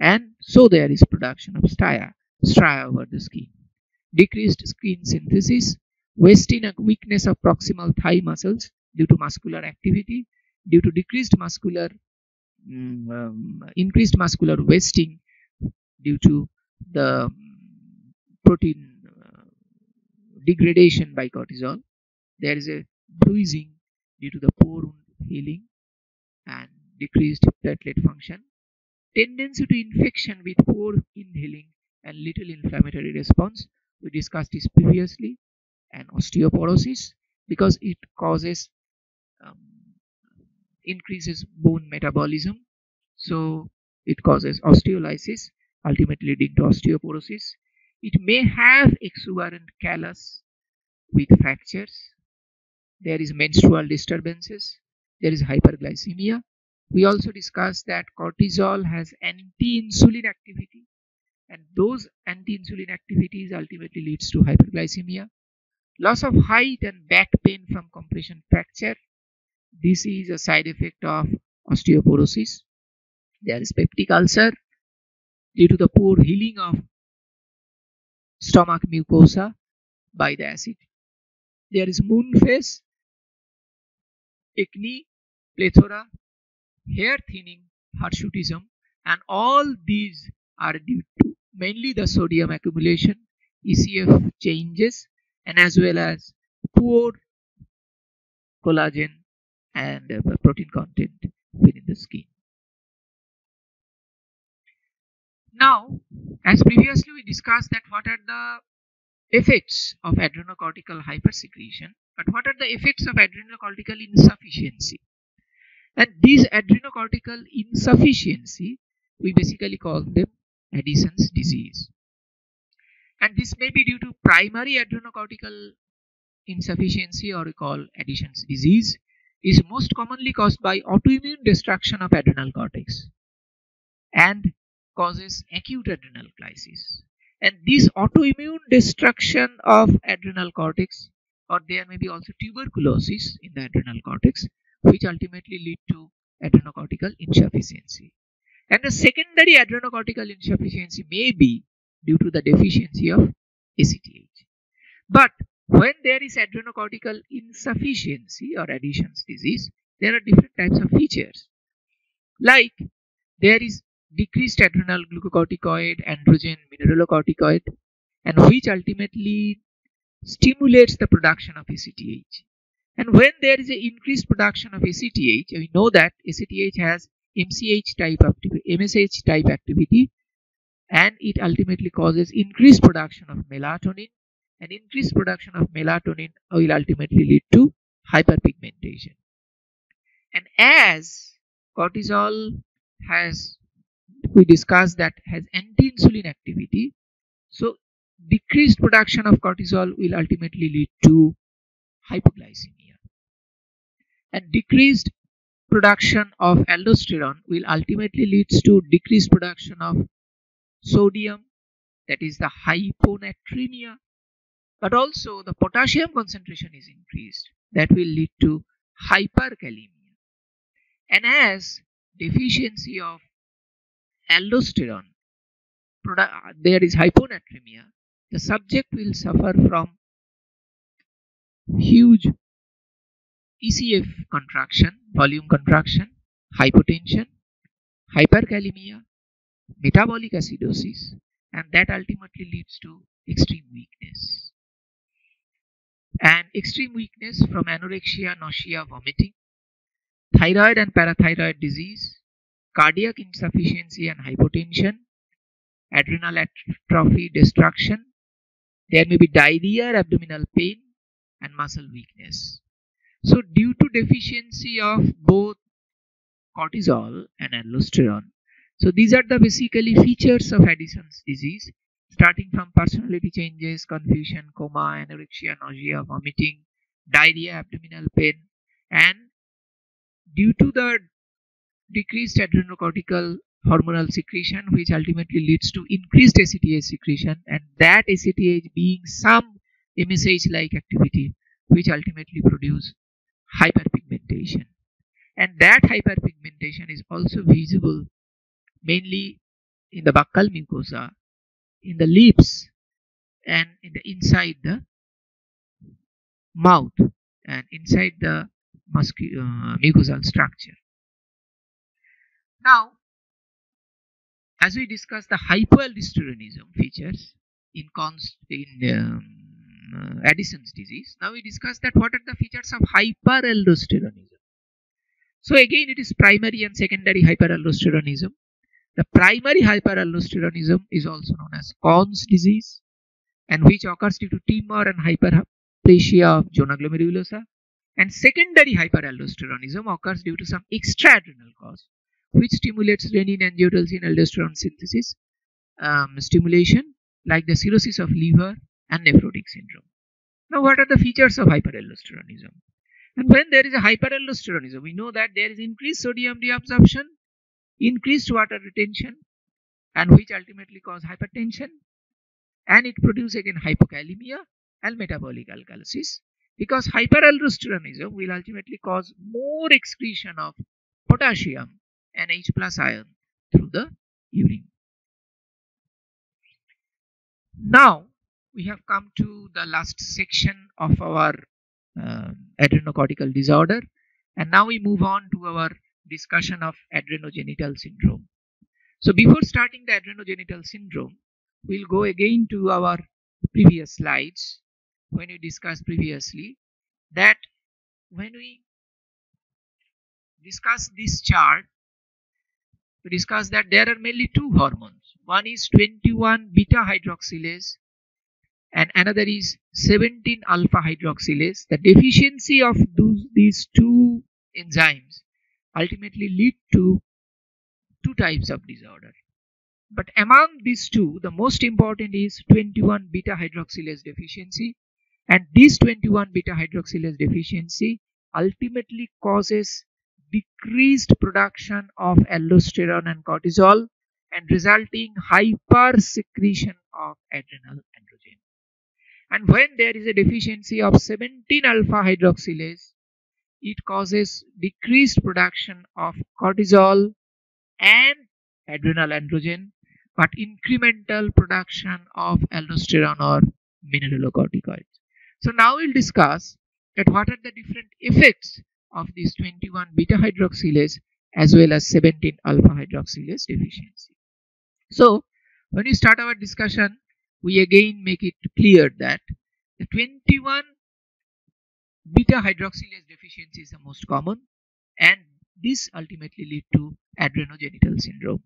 and so there is production of stria over the skin. Decreased skin synthesis, wasting and weakness of proximal thigh muscles due to muscular activity, due to decreased increased muscular wasting due to the protein degradation by cortisol. There is a bruising due to the poor wound healing and decreased platelet function. Tendency to infection with poor inhaling and little inflammatory response. We discussed this previously. And osteoporosis, because it causes increases bone metabolism, so it causes osteolysis, ultimately leading to osteoporosis. It may have exuberant callus with fractures. There is menstrual disturbances. There is hyperglycemia. We also discussed that cortisol has anti-insulin activity, and those anti-insulin activities ultimately leads to hyperglycemia. Loss of height and back pain from compression fracture. This is a side effect of osteoporosis. There is peptic ulcer due to the poor healing of stomach mucosa by the acid. There is moon face, acne, plethora, hair thinning, hirsutism, and all these are due to mainly the sodium accumulation, ECF changes, and as well as poor collagen and protein content within the skin. Now, as previously we discussed that what are the effects of adrenocortical hypersecretion, but what are the effects of adrenocortical insufficiency? And these adrenocortical insufficiency, we basically call them Addison's disease. And this may be due to primary adrenocortical insufficiency, or we call Addison's disease, is most commonly caused by autoimmune destruction of adrenal cortex and causes acute adrenal crisis. And this autoimmune destruction of adrenal cortex, or there may be also tuberculosis in the adrenal cortex, which ultimately lead to adrenocortical insufficiency. And the secondary adrenocortical insufficiency may be due to the deficiency of ACTH. But When there is adrenocortical insufficiency or Addison's disease, there are different types of features. Like there is decreased adrenal glucocorticoid, androgen, mineralocorticoid, and which ultimately stimulates the production of ACTH. And when there is an increased production of ACTH, we know that ACTH has MSH type activity, and it ultimately causes increased production of melatonin, and increased production of melatonin will ultimately lead to hyperpigmentation. And as cortisol has, we discussed that has anti-insulin activity, so decreased production of cortisol will ultimately lead to hypoglycemia, and decreased production of aldosterone will ultimately leads to decreased production of sodium, that is the hyponatremia, but also the potassium concentration is increased, that will lead to hyperkalemia. And as deficiency of aldosterone, there is hyponatremia, the subject will suffer from huge ECF contraction, volume contraction, hypotension, hyperkalemia, metabolic acidosis, and that ultimately leads to extreme weakness. And extreme weakness from anorexia, nausea, vomiting, thyroid and parathyroid disease, cardiac insufficiency and hypotension, adrenal atrophy, destruction. There may be diarrhea, abdominal pain, and muscle weakness. So due to deficiency of both cortisol and aldosterone, so these are the basically features of Addison's disease, starting from personality changes, confusion, coma, anorexia, nausea, vomiting, diarrhea, abdominal pain, and due to the decreased adrenocortical hormonal secretion, which ultimately leads to increased ACTH secretion, and that ACTH being some MSH like activity, which ultimately produce hyperpigmentation. And that hyperpigmentation is also visible mainly in the buccal mucosa, in the lips, and in the inside the mouth, and inside the mucosal structure. Now, as we discuss the hypoaldosteronism features in Addison's disease, now we discuss that what are the features of hyperaldosteronism. So again, it is primary and secondary hyperaldosteronism. The primary hyperaldosteronism is also known as Conn's disease, and which occurs due to tumor and hyperplasia of zona glomerulosa. And secondary hyperaldosteronism occurs due to some extraadrenal cause, which stimulates renin, angiotensin, aldosterone synthesis stimulation, like the cirrhosis of liver and nephrotic syndrome. Now, what are the features of hyperaldosteronism? And when there is a hyperaldosteronism, we know that there is increased sodium reabsorption, increased water retention, and which ultimately cause hypertension, and it produces again hypokalemia and metabolic alkalosis, because hyperaldosteronism will ultimately cause more excretion of potassium and H plus ion through the urine. Now we have come to the last section of our adrenocortical disorder, and now we move on to our discussion of adrenogenital syndrome. So before starting the adrenogenital syndrome, we'll go again to our previous slides when we discussed previously that when we discuss this chart, we discuss that there are mainly two hormones. One is 21 beta hydroxylase and another is 17 alpha hydroxylase. The deficiency of these two enzymes ultimately lead to two types of disorder. But among these two, the most important is 21 beta hydroxylase deficiency, and this 21 beta hydroxylase deficiency ultimately causes decreased production of aldosterone and cortisol and resulting hyper secretion of adrenal androgen. And when there is a deficiency of 17 alpha hydroxylase, it causes decreased production of cortisol and adrenal androgen, but incremental production of aldosterone or mineralocorticoids. So now we'll discuss that what are the different effects of this 21 beta hydroxylase as well as 17 alpha hydroxylase deficiency. So when we start our discussion, we again make it clear that the 21 beta hydroxylase deficiency is the most common, and this ultimately lead to adrenogenital syndrome.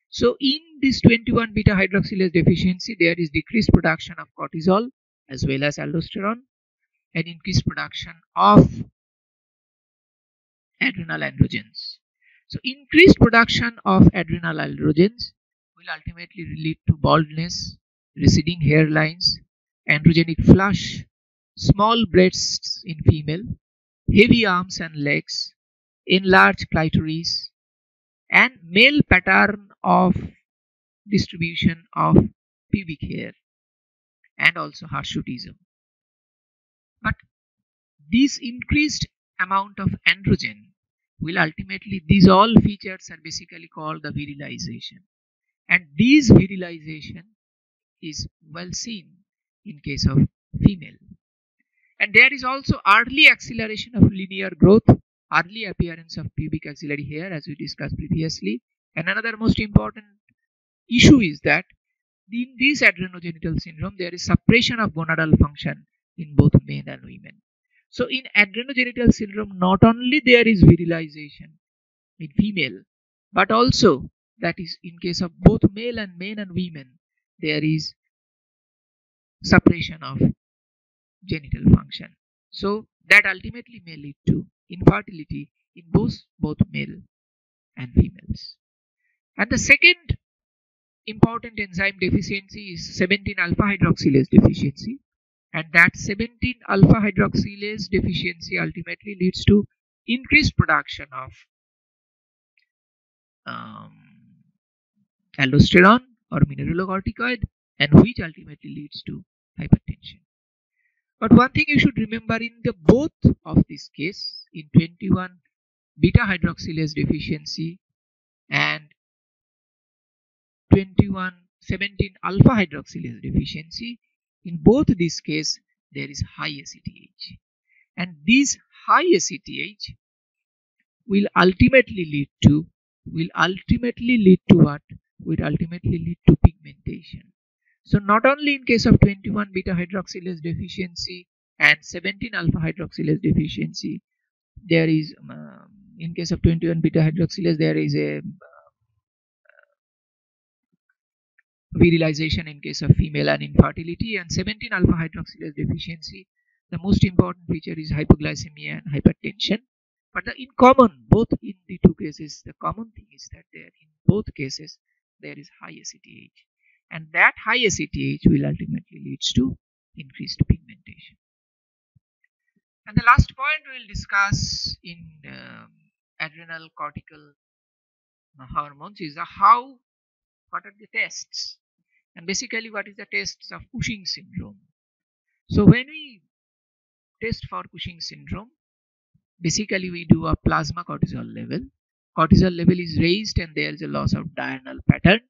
So in this 21 beta hydroxylase deficiency, there is decreased production of cortisol as well as aldosterone and increased production of adrenal androgens. So increased production of adrenal androgens will ultimately lead to baldness, receding hairlines, androgenic flush, small breasts in female, heavy arms and legs, enlarged clitoris, and male pattern of distribution of pubic hair, and also hirsutism. But this increased amount of androgen will ultimately, these all features are basically called the virilization, and this virilization is well seen in case of female. And there is also early acceleration of linear growth, early appearance of pubic axillary hair as we discussed previously. And another most important issue is that in this adrenogenital syndrome there is suppression of gonadal function in both men and women. So in adrenogenital syndrome, not only there is virilization in female, but also that is in case of both male and men and women, there is suppression of genital function. So that ultimately may lead to infertility in both male and females. And the second important enzyme deficiency is 17 alpha hydroxylase deficiency, and that 17 alpha hydroxylase deficiency ultimately leads to increased production of aldosterone or mineralocorticoid, and which ultimately leads to hypertension. But one thing you should remember in the both of this case, in 21 beta hydroxylase deficiency and 17 alpha hydroxylase deficiency, in both this case there is high ACTH, and this high ACTH will ultimately lead to what? Will ultimately lead to pigmentation. So not only in case of 21 beta hydroxylase deficiency and 17 alpha hydroxylase deficiency, there is in case of 21 beta hydroxylase there is a virilization in case of female and infertility, and 17 alpha hydroxylase deficiency, the most important feature is hypoglycemia and hypertension. But in common, both in the two cases, the common thing is that there in both cases there is high ACTH, and that high ACTH will ultimately leads to increased pigmentation. And the last point we will discuss in adrenal cortical hormones is what are the tests, and basically what is the tests of Cushing syndrome. So when we test for Cushing syndrome, basically we do a plasma cortisol level. Cortisol level is raised and there is a loss of diurnal pattern.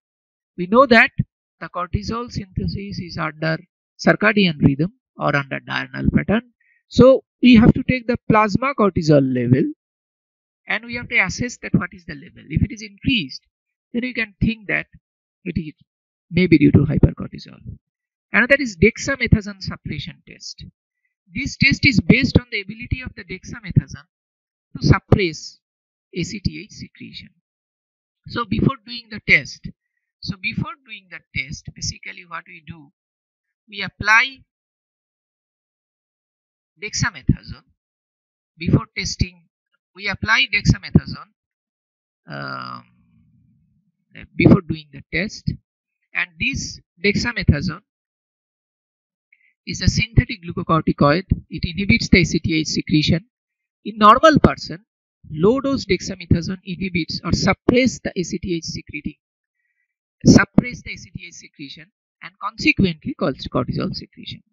We know that the cortisol synthesis is under circadian rhythm or under diurnal pattern. So we have to take the plasma cortisol level and we have to assess that what is the level. If it is increased, then we can think that it is maybe due to hypercortisol. Another is dexamethasone suppression test. This test is based on the ability of the dexamethasone to suppress ACTH secretion. So before doing the test, basically what we do, we apply dexamethasone. Before testing, we apply dexamethasone before doing the test, and this dexamethasone is a synthetic glucocorticoid. It inhibits the ACTH secretion. In normal person, low dose dexamethasone inhibits or suppress the ACTH secretion and consequently causes cortisol secretion.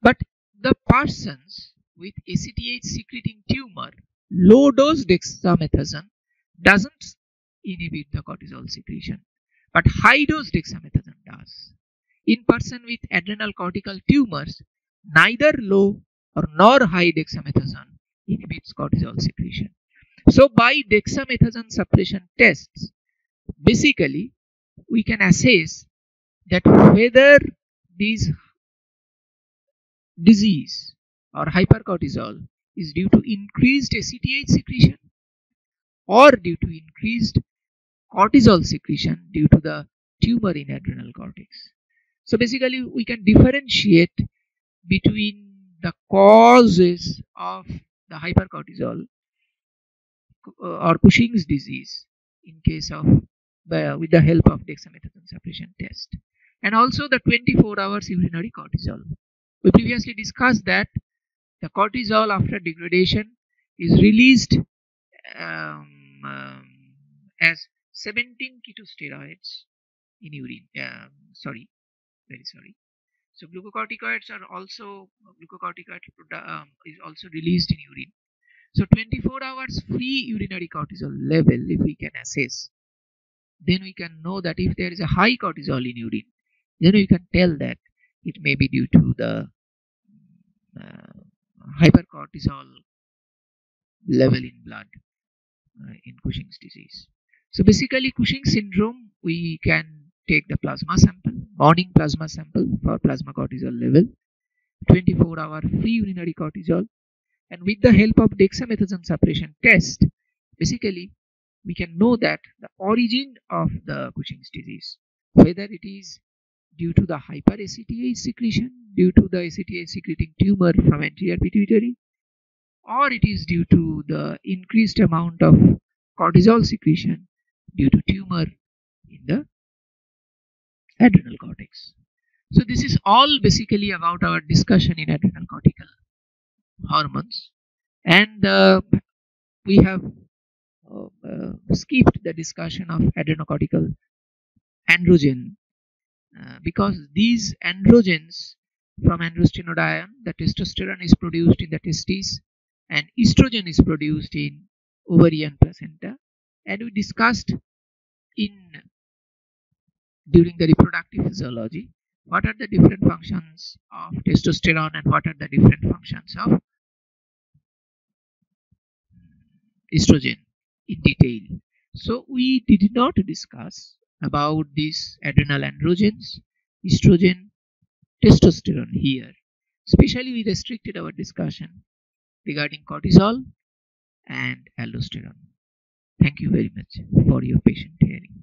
But the persons with ACTH secreting tumor, low dose dexamethasone doesn't inhibit the cortisol secretion, but high dose dexamethasone does. In person with adrenal cortical tumors, neither low or nor high dexamethasone inhibits cortisol secretion. So by dexamethasone suppression tests, basically we can assess that whether this disease or hypercortisol is due to increased ACTH secretion or due to increased cortisol secretion due to the tumor in adrenal cortex. So basically we can differentiate between the causes of the hypercortisol or Cushing's disease in case of with the help of dexamethasone suppression test, and also the 24 hours urinary cortisol. We previously discussed that the cortisol after degradation is released um, as 17 ketosteroids in urine. Very sorry. So glucocorticoids are also is also released in urine. So 24 hours free urinary cortisol level, if we can assess, then we can know that if there is a high cortisol in urine, then we can tell that it may be due to the hypercortisol level in blood in Cushing's disease. So basically Cushing syndrome, we can take the plasma sample, morning plasma sample for plasma cortisol level, 24 hour free urinary cortisol, and with the help of dexamethasone suppression test, basically we can know that the origin of the Cushing's disease, whether it is due to the hyper ACTH secretion due to the ACTH secreting tumor from anterior pituitary, or it is due to the increased amount of cortisol secretion due to tumor in the adrenal cortex. So this is all basically about our discussion in adrenal cortical hormones, and we have skipped the discussion of adrenocortical androgen because these androgens, from androstenedione, the testosterone is produced in the testes and estrogen is produced in ovary and placenta, and we discussed in during the reproductive physiology what are the different functions of testosterone and what are the different functions of estrogen in detail. So we did not discuss about these adrenal androgens, estrogen, testosterone here. Especially we restricted our discussion regarding cortisol and aldosterone. Thank you very much for your patient hearing.